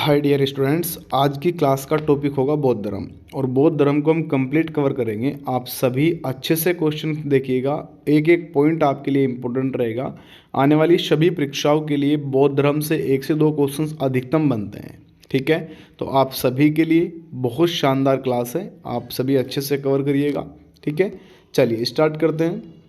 Hi dear students, आज की class का टॉपिक होगा बौद्ध धर्म। और बौद्ध धर्म को हम कंप्लीट कवर करेंगे। आप सभी अच्छे से क्वेश्चन देखिएगा, एक एक पॉइंट आपके लिए इम्पोर्टेंट रहेगा। आने वाली सभी परीक्षाओं के लिए बौद्ध धर्म से 1 से 2 क्वेश्चन अधिकतम बनते हैं। ठीक है, तो आप सभी के लिए बहुत शानदार क्लास है, आप सभी अच्छे से कवर करिएगा। ठीक है, चलिए स्टार्ट करते हैं।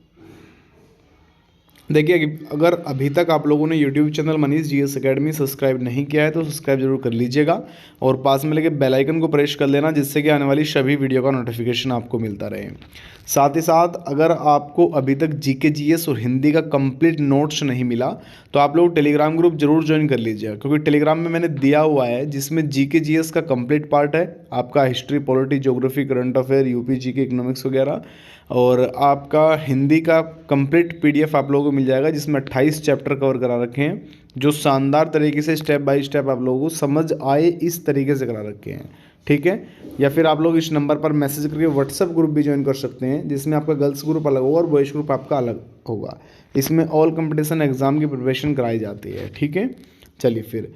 देखिए कि अगर अभी तक आप लोगों ने YouTube channel Manish GS academy subscribe नहीं किया है तो सब्सक्राइब जरूर कर लीजिएगा और पास में लगे बेल आइकन को प्रेस कर लेना, जिससे कि आने वाली सभी वीडियो का नोटिफिकेशन आपको मिलता रहे। साथ ही साथ अगर आपको अभी तक जीके जीएस और हिंदी का कंप्लीट नोट्स नहीं मिला तो आप लोग टेलीग्राम ग्रुप जरूर ज्वाइन कर लीजिएगा, क्योंकि टेलीग्राम में मैंने दिया हुआ है जिसमें जीके जीएस का कंप्लीट पार्ट है, आपका history, polity, geography, current affair, UP GK, economics वगैरह, और आपका हिंदी का कंप्लीट पीडीएफ आप लोगों को मिल जाएगा जिसमें 28 चैप्टर कवर करा रखे हैं, जो शानदार तरीके से स्टेप बाय स्टेप आप लोगों को समझ आए इस तरीके से करा रखे हैं। ठीक है, या फिर आप लोग इस नंबर पर मैसेज करके व्हाट्सएप ग्रुप भी ज्वाइन कर सकते हैं, जिसमें आपका गर्ल्स ग्रुप अलग होगा और बॉयज़ ग्रुप आपका अलग होगा। इसमें ऑल कंपटीशन एग्जाम की प्रिपरेशन कराई जाती है। ठीक है, चलिए फिर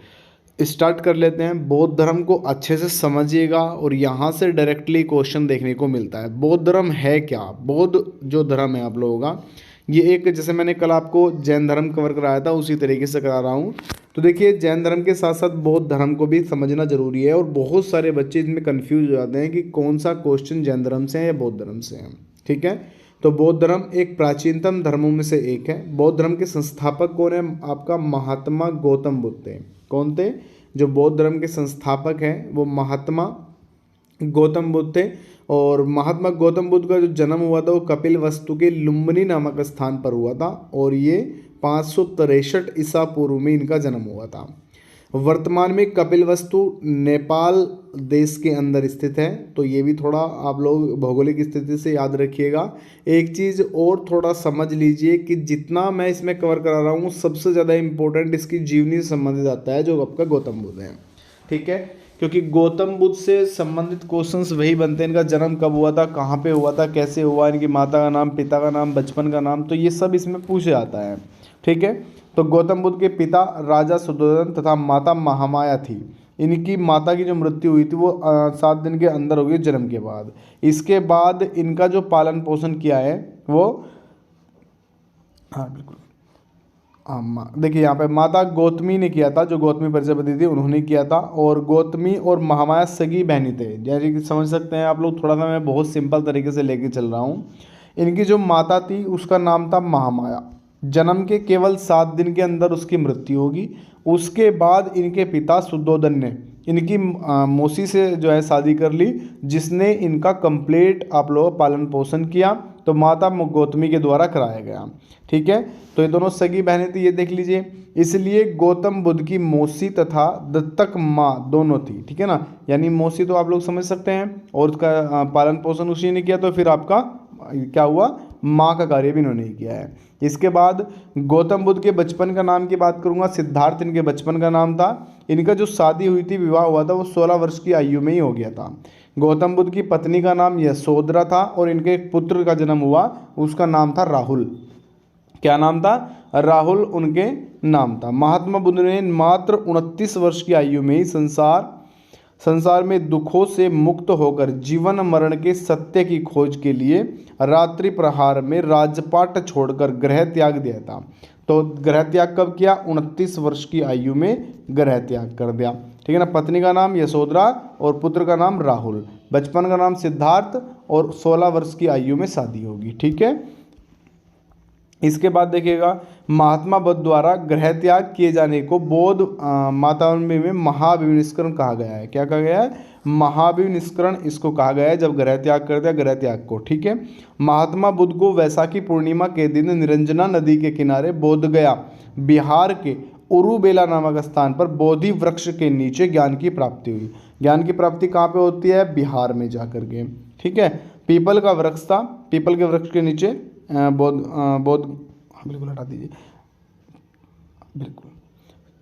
स्टार्ट कर लेते हैं। बौद्ध धर्म को अच्छे से समझिएगा और यहाँ से डायरेक्टली क्वेश्चन देखने को मिलता है। बौद्ध धर्म है क्या? बौद्ध जो धर्म है आप लोगों का, ये एक, जैसे मैंने कल आपको जैन धर्म कवर कराया था उसी तरीके से करा रहा हूँ। तो देखिए, जैन धर्म के साथ साथ बौद्ध धर्म को भी समझना जरूरी है और बहुत सारे बच्चे इसमें कन्फ्यूज हो जाते हैं कि कौन सा क्वेश्चन जैन धर्म से है या बौद्ध धर्म से है। ठीक है, तो बौद्ध धर्म एक प्राचीनतम धर्मों में से एक है। बौद्ध धर्म के संस्थापक कौन है? आपका महात्मा गौतम बुद्ध थे। कौन थे? जो बौद्ध धर्म के संस्थापक हैं वो महात्मा गौतम बुद्ध थे। और महात्मा गौतम बुद्ध का जो जन्म हुआ था वो कपिल वस्तु के लुम्बिनी नामक स्थान पर हुआ था और ये 563 ईसा पूर्व में इनका जन्म हुआ था। वर्तमान में कपिलवस्तु नेपाल देश के अंदर स्थित है, तो ये भी थोड़ा आप लोग भौगोलिक स्थिति से याद रखिएगा। एक चीज़ और थोड़ा समझ लीजिए कि जितना मैं इसमें कवर करा रहा हूँ सबसे ज़्यादा इम्पोर्टेंट इसकी जीवनी से संबंधित आता है जो आपका गौतम बुद्ध है। ठीक है, क्योंकि गौतम बुद्ध से संबंधित क्वेश्चंस वही बनते हैं। इनका जन्म कब हुआ था, कहाँ पे हुआ था, कैसे हुआ, इनकी माता का नाम, पिता का नाम, बचपन का नाम, तो ये सब इसमें पूछे जाता है। ठीक है, तो गौतम बुद्ध के पिता राजा शुद्धोधन तथा माता महामाया थी। इनकी माता की जो मृत्यु हुई थी वो 7 दिन के अंदर हो गई जन्म के बाद। इसके बाद इनका जो पालन पोषण किया है वो, हाँ बिल्कुल, हाँ देखिए यहाँ पे माता गौतमी ने किया था, जो गौतमी प्रजापति थी उन्होंने किया था। और गौतमी और महामाया सगी बहनी थे, जैसे कि समझ सकते हैं आप लोग। थोड़ा सा मैं बहुत सिंपल तरीके से लेके चल रहा हूँ। इनकी जो माता थी उसका नाम था महामाया। जन्म के केवल 7 दिन के अंदर उसकी मृत्यु होगी। उसके बाद इनके पिता शुद्धोधन ने इनकी मौसी से जो है शादी कर ली, जिसने इनका कंप्लीट आप लोग पालन पोषण किया, तो माता गौतमी के द्वारा कराया गया। ठीक है, तो ये दोनों सगी बहनें थी, ये देख लीजिए। इसलिए गौतम बुद्ध की मौसी तथा दत्तक माँ दोनों थी। ठीक है ना, यानी मौसी तो आप लोग समझ सकते हैं और उसका पालन पोषण उसी ने किया, तो फिर आपका क्या हुआ, माँ का कार्य भी इन्होंने किया है। इसके बाद गौतम बुद्ध के बचपन का नाम की बात करूंगा। सिद्धार्थ इनके बचपन का नाम था। इनका जो शादी हुई थी, विवाह हुआ था, वो 16 वर्ष की आयु में ही हो गया था। गौतम बुद्ध की पत्नी का नाम यशोधरा था और इनके एक पुत्र का जन्म हुआ, उसका नाम था राहुल। क्या नाम था? राहुल उनके नाम था। महात्मा बुद्ध ने मात्र 29 वर्ष की आयु में ही संसार में दुखों से मुक्त होकर जीवन मरण के सत्य की खोज के लिए रात्रि प्रहार में राजपाट छोड़कर गृह त्याग दिया था। तो गृह त्याग कब किया? 29 वर्ष की आयु में गृह त्याग कर दिया। ठीक है ना, पत्नी का नाम यशोधरा और पुत्र का नाम राहुल, बचपन का नाम सिद्धार्थ और 16 वर्ष की आयु में शादी होगी। ठीक है, इसके बाद देखिएगा, महात्मा बुद्ध द्वारा गृह त्याग किए जाने को बौद्ध मातावंबी में महाभिनिष्करण कहा गया है। क्या कहा गया है? महाभिनिष्करण इसको कहा गया है, जब गृह त्याग कर दिया, गृह त्याग को। ठीक है, महात्मा बुद्ध को वैशाखी पूर्णिमा के दिन निरंजना नदी के किनारे बोध गया बिहार के उरुबेला नामक स्थान पर बोधि वृक्ष के नीचे ज्ञान की प्राप्ति हुई। ज्ञान की प्राप्ति कहाँ पे होती है? बिहार में जाकर के। ठीक है, पीपल का वृक्ष था, पीपल के वृक्ष के नीचे बौद्ध बिल्कुल हटा दीजिए, बिल्कुल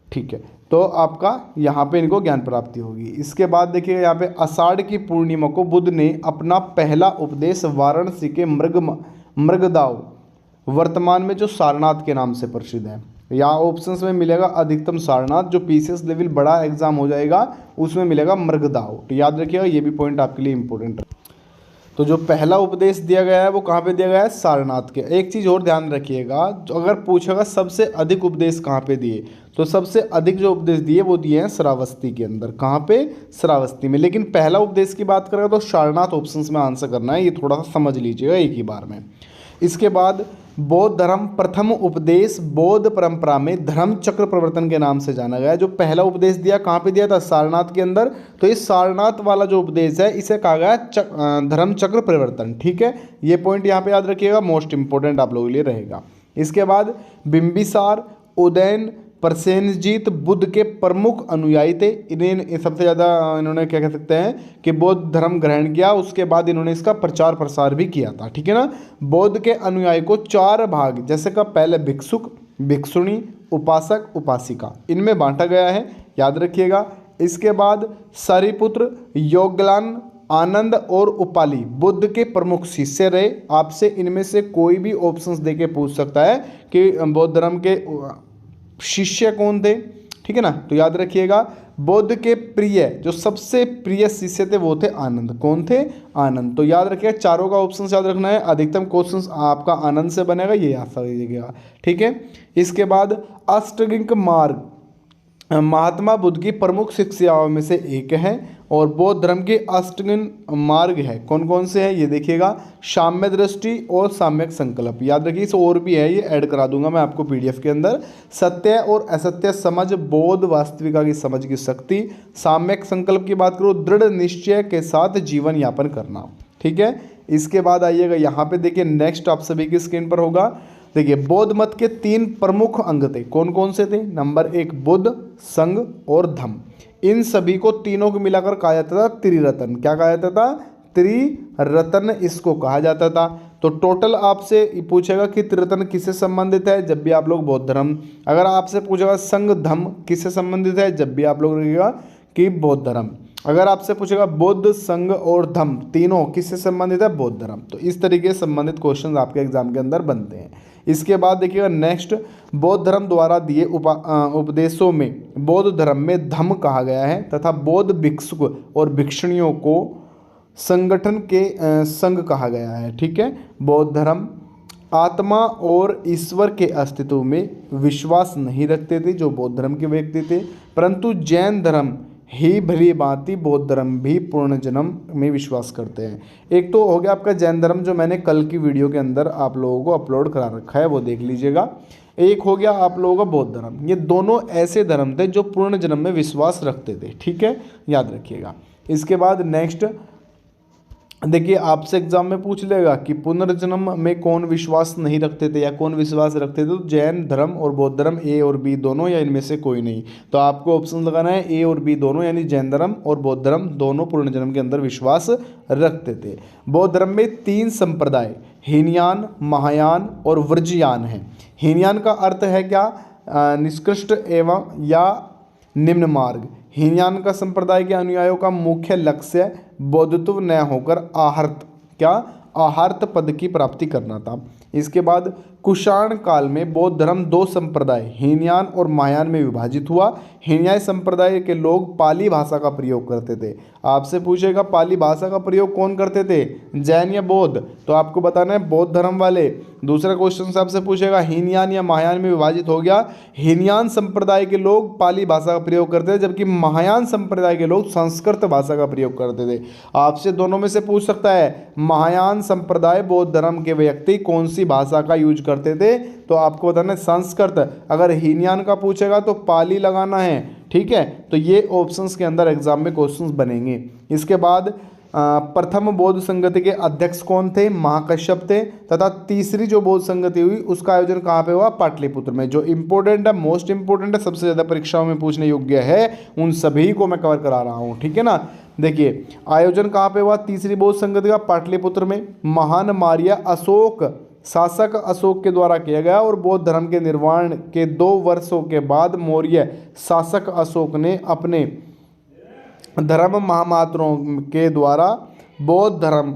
ठीक है। तो आपका यहाँ पे इनको ज्ञान प्राप्ति होगी। इसके बाद देखिए यहाँ पे आषाढ़ की पूर्णिमा को बुद्ध ने अपना पहला उपदेश वाराणसी के मृगदाव, वर्तमान में जो सारनाथ के नाम से प्रसिद्ध है, या ऑप्शंस में मिलेगा अधिकतम सारनाथ, जो पीसीएस लेवल बड़ा एग्जाम हो जाएगा उसमें मिलेगा मृगदाव। तो याद रखिएगा, ये भी पॉइंट आपके लिए इंपॉर्टेंट है। तो जो पहला उपदेश दिया गया है वो कहाँ पे दिया गया है? सारनाथ के। एक चीज़ और ध्यान रखिएगा, जो अगर पूछेगा सबसे अधिक उपदेश कहाँ पे दिए, तो सबसे अधिक जो उपदेश दिए वो दिए हैं श्रावस्ती के अंदर। कहाँ पे? श्रावस्ती में। लेकिन पहला उपदेश की बात करें तो सारनाथ ऑप्शंस में आंसर करना है, ये थोड़ा सा समझ लीजिएगा एक ही बार में। इसके बाद बौद्ध धर्म प्रथम उपदेश बौद्ध परंपरा में धर्म चक्र प्रवर्तन के नाम से जाना गया है। जो पहला उपदेश दिया कहाँ पे दिया था? सारनाथ के अंदर। तो इस सारनाथ वाला जो उपदेश है इसे कहा गया धर्म चक्र परिवर्तन। ठीक है, ये पॉइंट यहाँ पे याद रखिएगा, मोस्ट इंपॉर्टेंट आप लोगों के लिए रहेगा। इसके बाद बिंबिसार उदयन प्रसेनजीत बुद्ध के प्रमुख अनुयायी थे। इन्हें सबसे ज़्यादा इन्होंने क्या कह सकते हैं कि बौद्ध धर्म ग्रहण किया, उसके बाद इन्होंने इसका प्रचार प्रसार भी किया था। ठीक है ना। बौद्ध के अनुयायी को 4 भाग, जैसे का पहले भिक्षुक, भिक्षुणी, उपासक, उपासिका, इनमें बांटा गया है, याद रखिएगा। इसके बाद सारिपुत्र, योगलान, आनंद और उपाली बुद्ध के प्रमुख शिष्य रहे। आपसे इनमें से कोई भी ऑप्शंस देके पूछ सकता है कि बौद्ध धर्म के शिष्य कौन थे। ठीक है ना। तो याद रखिएगा, बुद्ध के प्रिय, जो सबसे प्रिय शिष्य थे वो थे आनंद। कौन थे? आनंद। तो याद रखिएगा, चारों का ऑप्शन याद रखना है। अधिकतम क्वेश्चन आपका आनंद से बनेगा, ये याद रखिएगा। ठीक है। इसके बाद अष्टांगिक मार्ग महात्मा बुद्ध की प्रमुख शिक्षाओं में से एक है और बौद्ध धर्म के अष्टांगिक मार्ग है। कौन कौन से हैं ये देखिएगा, साम्य दृष्टि और साम्यक संकल्प। याद रखिए, इस और भी है, ये ऐड करा दूंगा मैं आपको पीडीएफ के अंदर। सत्य और असत्य समझ, बौद्ध वास्तविकता की समझ की शक्ति। साम्यक संकल्प की बात करो, दृढ़ निश्चय के साथ जीवन यापन करना। ठीक है। इसके बाद आइएगा यहाँ पे देखिए, नेक्स्ट आप सभी की स्क्रीन पर होगा। देखिए, बौद्ध मत के 3 प्रमुख अंग थे। कौन कौन से थे? नंबर 1 बुद्ध, संघ और धम्म। इन सभी को तीनों को मिलाकर कहा जाता था त्रिरत्न। क्या कहा जाता था? त्रिरत्न इसको कहा जाता था। तो टोटल आपसे पूछेगा कि त्रिरत्न किससे संबंधित है, जब भी आप लोग बौद्ध धर्म। अगर आपसे पूछेगा संघ धम्म किससे संबंधित है, जब भी आप लोग रखिएगा कि बौद्ध धर्म। अगर आपसे पूछेगा बुद्ध, संघ और धम्म तीनों किससे संबंधित है, बौद्ध धर्म। तो इस तरीके से संबंधित क्वेश्चन आपके एग्जाम के अंदर बनते हैं। इसके बाद देखिएगा नेक्स्ट, बौद्ध धर्म द्वारा दिए उपदेशों में बौद्ध धर्म में धम्म कहा गया है तथा बौद्ध भिक्षुक और भिक्षुणियों को संगठन के संघ कहा गया है। ठीक है। बौद्ध धर्म आत्मा और ईश्वर के अस्तित्व में विश्वास नहीं रखते थे जो बौद्ध धर्म के व्यक्ति थे, परंतु जैन धर्म ही भली भांति बौद्ध धर्म भी पूर्ण जन्म में विश्वास करते हैं। एक तो हो गया आपका जैन धर्म, जो मैंने कल की वीडियो के अंदर आप लोगों को अपलोड करा रखा है, वो देख लीजिएगा। एक हो गया आप लोगों का बौद्ध धर्म। ये दोनों ऐसे धर्म थे जो पूर्ण जन्म में विश्वास रखते थे। ठीक है, याद रखिएगा। इसके बाद नेक्स्ट देखिए, आपसे एग्जाम में पूछ लेगा कि पुनर्जन्म में कौन विश्वास नहीं रखते थे या कौन विश्वास रखते थे। तो जैन धर्म और बौद्ध धर्म, ए और बी दोनों, या इनमें से कोई नहीं। तो आपको ऑप्शन लगाना है ए और बी दोनों, यानी जैन धर्म और बौद्ध धर्म दोनों पुनर्जन्म के अंदर विश्वास रखते थे। बौद्ध धर्म में 3 संप्रदाय हीनयान, महायान और व्रजयान हैं। हीनयान का अर्थ है क्या? निष्कृष्ट एवं या निम्न मार्ग। हीनयान का संप्रदाय के अनुयायियों का मुख्य लक्ष्य बौद्धत्व न होकर आहार्त पद की प्राप्ति करना था। इसके बाद कुषाण काल में बौद्ध धर्म 2 संप्रदाय हीनयान और महायान में विभाजित हुआ। हीनयान संप्रदाय के लोग पाली भाषा का प्रयोग करते थे। आपसे पूछेगा पाली भाषा का प्रयोग कौन करते थे, जैन या बौद्ध? तो आपको बताना है बौद्ध धर्म वाले। दूसरा क्वेश्चन आपसे पूछेगा हीनयान या महायान में विभाजित हो गया। हीनयान संप्रदाय के लोग पाली भाषा का प्रयोग करते थे, जबकि महायान संप्रदाय के लोग संस्कृत भाषा का प्रयोग करते थे। आपसे दोनों में से पूछ सकता है महायान संप्रदाय बौद्ध धर्म के व्यक्ति कौन सी भाषा का यूज करते थे, तो आपको बताना है संस्कृत। अगर हीनयान का पूछेगा तो पाली लगाना है। ठीक है, तो ये ऑप्शंस के अंदर एग्जाम में क्वेश्चंस बनेंगे। इसके बाद प्रथम बौद्ध संगति के अध्यक्ष कौन थे, महाकश्यप थे। तथा तीसरी जो बौद्ध संगति हुई उसका आयोजन कहाँ पे हुआ, पाटलिपुत्र में। जो इंपॉर्टेंट है, मोस्ट इंपॉर्टेंट है, सबसे ज़्यादा परीक्षाओं में पूछने योग्य है, उन सभी को मैं कवर करा रहा हूँ। ठीक है ना। देखिए, आयोजन कहाँ पे हुआ तीसरी बौद्ध संगति का, पाटलिपुत्र में। महान मार्य अशोक शासक अशोक के द्वारा किया गया और बौद्ध धर्म के निर्माण के 2 वर्षों के बाद मौर्य शासक अशोक ने अपने धर्म महामात्रों के द्वारा बौद्ध धर्म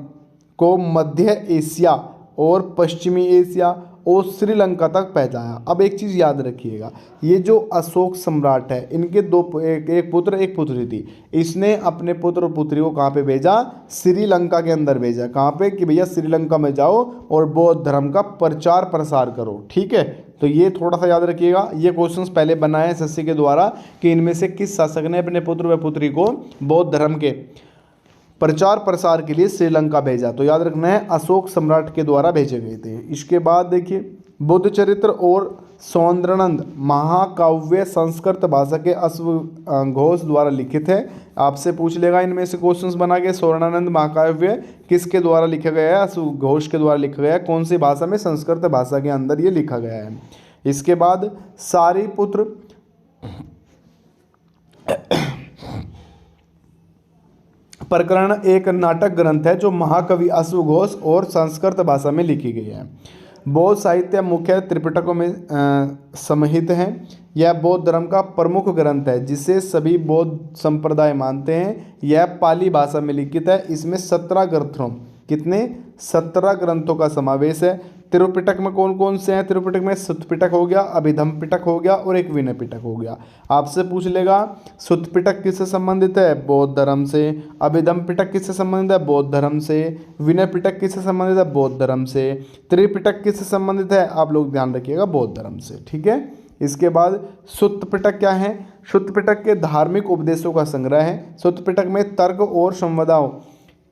को मध्य एशिया और पश्चिमी एशिया और श्रीलंका तक पहुंचाया। अब एक चीज़ याद रखिएगा, ये जो अशोक सम्राट है इनके एक पुत्र एक पुत्री थी। इसने अपने पुत्र और पुत्री को कहाँ पे भेजा? श्रीलंका के अंदर भेजा। कहाँ पे? कि भैया श्रीलंका में जाओ और बौद्ध धर्म का प्रचार प्रसार करो। ठीक है, तो ये थोड़ा सा याद रखिएगा। ये क्वेश्चंस पहले बनाए एसएससी के द्वारा कि इनमें से किस शासक ने अपने पुत्र व पुत्री को बौद्ध धर्म के प्रचार प्रसार के लिए श्रीलंका भेजा। तो याद रखना है अशोक सम्राट के द्वारा भेजे गए थे। इसके बाद देखिए बुद्ध चरित्र और सौंदर्यानंद महाकाव्य संस्कृत भाषा के अश्वघोष द्वारा लिखित है। आपसे पूछ लेगा इनमें से क्वेश्चंस बना के, सौंदर्यानंद महाकाव्य किसके द्वारा लिखा गया है? अश्वघोष के द्वारा लिखा गया है। कौन सी भाषा में? संस्कृत भाषा के अंदर ये लिखा गया है। इसके बाद सारीपुत्र प्रकरण एक नाटक ग्रंथ है जो महाकवि अश्वघोष और संस्कृत भाषा में लिखी गई है। बौद्ध साहित्य मुख्य त्रिपिटकों में समाहित है। यह बौद्ध धर्म का प्रमुख ग्रंथ है जिसे सभी बौद्ध संप्रदाय मानते हैं। यह पाली भाषा में लिखित है। इसमें 17 ग्रंथों, कितने? 17 ग्रंथों का समावेश है। त्रिपिटक में कौन कौन से हैं? त्रिपिटक में सुत्त पिटक हो गया, अभिधम्म पिटक हो गया और एक विनय पिटक हो गया। आपसे पूछ लेगा सुत्त पिटक किससे संबंधित है? बौद्ध धर्म से। अभिधम्म पिटक किससे संबंधित है? बौद्ध धर्म से। विनय पिटक किससे संबंधित है? बौद्ध धर्म से। त्रिपिटक किससे संबंधित है? आप लोग ध्यान रखिएगा, बौद्ध धर्म से। ठीक है, इसके बाद सुत्त पिटक क्या है? सुत्त पिटक के धार्मिक उपदेशों का संग्रह है। सुत्त पिटक में तर्क और संवादों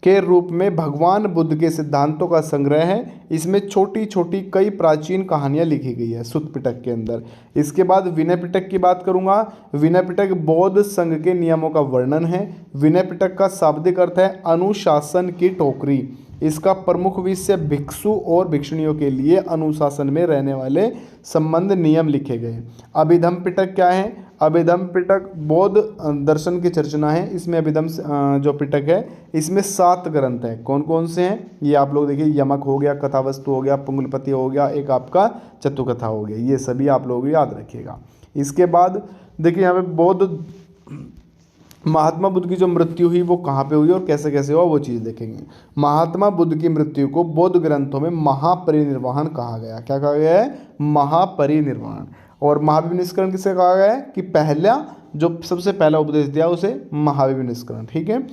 के रूप में भगवान बुद्ध के सिद्धांतों का संग्रह है। इसमें छोटी छोटी कई प्राचीन कहानियां लिखी गई है सुत्त पिटक के अंदर। इसके बाद विनय पिटक की बात करूंगा। विनय पिटक बौद्ध संघ के नियमों का वर्णन है। विनय पिटक का शाब्दिक अर्थ है अनुशासन की टोकरी। इसका प्रमुख विषय भिक्षु और भिक्षुणियों के लिए अनुशासन में रहने वाले संबंध नियम लिखे गए। अभिधम्म पिटक क्या है? अभिधम्म पिटक बौद्ध दर्शन की चर्चा है। इसमें अभिधम्म जो पिटक है इसमें 7 ग्रंथ हैं। कौन कौन से हैं? ये आप लोग देखिए, यमक हो गया, कथावस्तु हो गया, पुंगलपति हो गया, एक आपका चतुकथा हो गया। ये सभी आप लोग याद रखिएगा। इसके बाद देखिए यहाँ पे बौद्ध महात्मा बुद्ध की जो मृत्यु हुई वो कहाँ पे हुई और कैसे कैसे हुआ वो चीज़ देखेंगे। महात्मा बुद्ध की मृत्यु को बौद्ध ग्रंथों में महापरिनिर्वाण कहा गया। क्या कहा गया है? महापरिनिर्वाण। और महावीर निष्करण किसे कहा गया है? कि पहला जो सबसे पहला उपदेश दिया उसे महावीर निष्करण। ठीक है,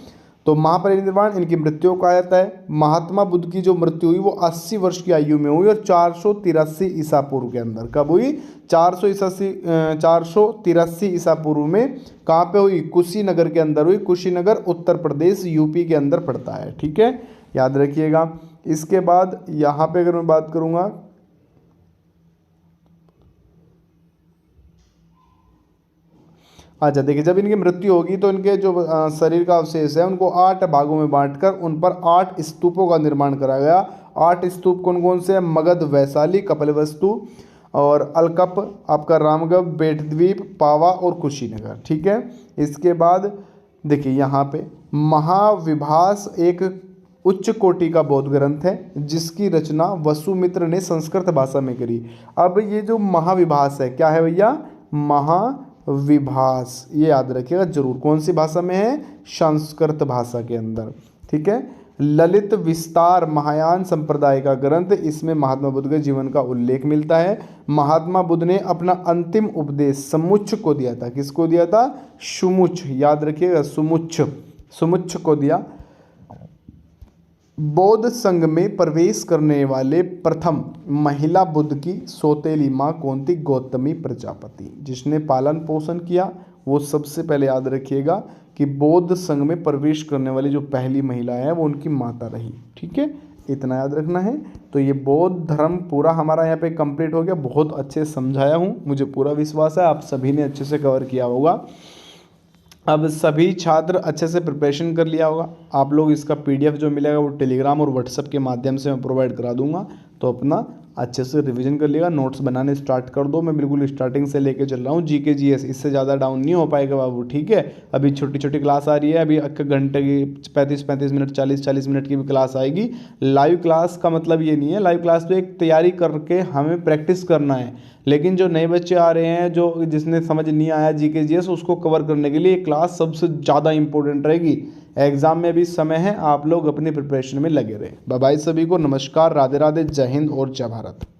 तो महापरिनिर्वाण इनकी मृत्यु कहा जाता है। महात्मा बुद्ध की जो मृत्यु हुई वो 80 वर्ष की आयु में हुई और 483 ईसा पूर्व के अंदर। कब हुई? 483 ईसा पूर्व में। कहाँ पे हुई? कुशीनगर के अंदर हुई। कुशीनगर उत्तर प्रदेश यूपी के अंदर पड़ता है। ठीक है, याद रखिएगा। इसके बाद यहाँ पे अगर मैं बात करूँगा, अच्छा देखिए, जब इनकी मृत्यु होगी तो इनके जो शरीर का अवशेष है उनको 8 भागों में बांटकर उन पर 8 स्तूपों का निर्माण करा गया। 8 स्तूप कौन कौन से हैं? मगध, वैशाली, कपिलवस्तु और अलकप, आपका रामगढ़, बेटद्वीप, पावा और कुशीनगर। ठीक है, इसके बाद देखिए यहाँ पे महाविभास एक उच्च कोटि का बौद्ध ग्रंथ है जिसकी रचना वसुमित्र ने संस्कृत भाषा में करी। अब ये जो महाविभास है क्या है भैया? महाविभास, ये याद रखिएगा जरूर। कौन सी भाषा में है? संस्कृत भाषा के अंदर। ठीक है, ललित विस्तार महायान संप्रदाय का ग्रंथ, इसमें महात्मा बुद्ध के जीवन का उल्लेख मिलता है। महात्मा बुद्ध ने अपना अंतिम उपदेश समुच्च को दिया था। किसको दिया था? सुमुच्च, याद रखिएगा, सुमुच्च को दिया। बौद्ध संघ में प्रवेश करने वाले प्रथम महिला बुद्ध की सौतेली माँ कौन थी? गौतमी प्रजापति। जिसने पालन पोषण किया वो सबसे पहले याद रखिएगा कि बौद्ध संघ में प्रवेश करने वाली जो पहली महिला है वो उनकी माता रही। ठीक है, इतना याद रखना है। तो ये बौद्ध धर्म पूरा हमारा यहाँ पे कंप्लीट हो गया। बहुत अच्छे समझाया हूँ, मुझे पूरा विश्वास है आप सभी ने अच्छे से कवर किया होगा। अब सभी छात्र अच्छे से प्रिपरेशन कर लिया होगा। आप लोग इसका PDF जो मिलेगा वो टेलीग्राम और व्हाट्सएप के माध्यम से मैं प्रोवाइड करा दूंगा, तो अपना अच्छे से रिवीजन कर लिएगा। नोट्स बनाने स्टार्ट कर दो। मैं बिल्कुल स्टार्टिंग से लेके चल रहा हूँ। GK GS इससे ज़्यादा डाउन नहीं हो पाएगा बाबू। ठीक है, अभी छोटी छोटी क्लास आ रही है। अभी एक घंटे की 35 मिनट 40 मिनट की भी क्लास आएगी। लाइव क्लास का मतलब ये नहीं है, लाइव क्लास तो एक तैयारी करके हमें प्रैक्टिस करना है। लेकिन जो नए बच्चे आ रहे हैं, जो जिसने समझ नहीं आया GK GS, उसको कवर करने के लिए क्लास सबसे ज़्यादा इंपॉर्टेंट रहेगी। एग्जाम में भी समय है, आप लोग अपनी प्रिपरेशन में लगे रहे। बाय बाय सभी को, नमस्कार, राधे राधे, जय हिंद और जय भारत।